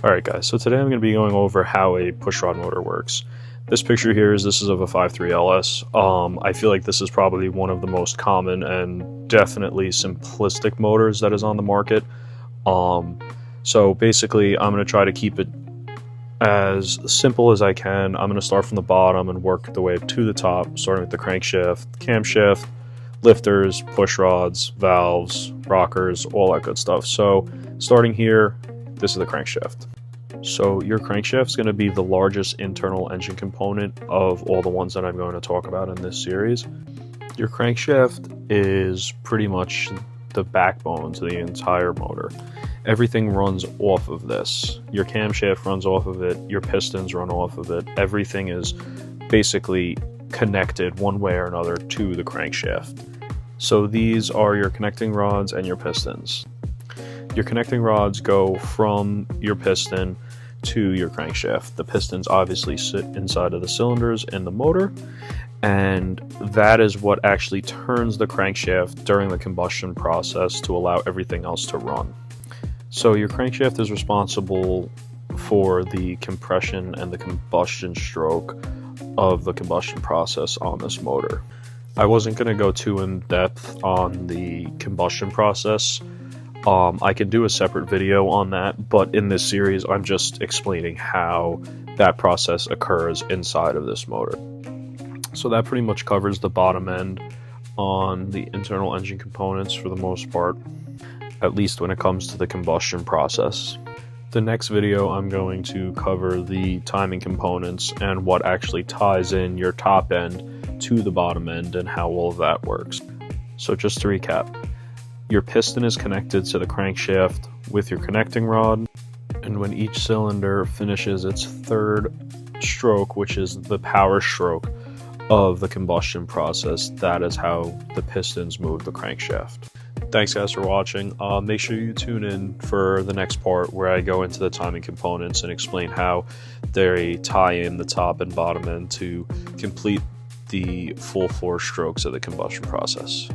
Alright guys, so today I'm going to be going over how a pushrod motor works. This picture here is of a 5.3 LS. I feel like this is probably one of the most common and definitely simplistic motors that is on the market. So basically I'm going to try to keep it as simple as I can. I'm going to start from the bottom and work the way to the top, starting with the crankshaft, camshaft, lifters, push rods, valves, rockers, all that good stuff. So starting here, this is the crankshaft. So your crankshaft is going to be the largest internal engine component of all the ones that I'm going to talk about in this series. Your crankshaft is pretty much the backbone to the entire motor. Everything runs off of this. Your camshaft runs off of it, your pistons run off of it. Everything is basically connected one way or another to the crankshaft. So these are your connecting rods and your pistons. Your connecting rods go from your piston to your crankshaft. The pistons obviously sit inside of the cylinders in the motor, and that is what actually turns the crankshaft during the combustion process to allow everything else to run. So your crankshaft is responsible for the compression and the combustion stroke of the combustion process on this motor. I wasn't going to go too in depth on the combustion process. I can do a separate video on that, but in this series I'm just explaining how that process occurs inside of this motor. So that pretty much covers the bottom end on the internal engine components for the most part, at least when it comes to the combustion process. The next video I'm going to cover the timing components and what actually ties in your top end to the bottom end and how all of that works. So just to recap, your piston is connected to the crankshaft with your connecting rod, and when each cylinder finishes its third stroke, which is the power stroke of the combustion process, that is how the pistons move the crankshaft. Thanks guys for watching. Make sure you tune in for the next part where I go into the timing components and explain how they tie in the top and bottom end to complete the full 4 strokes of the combustion process.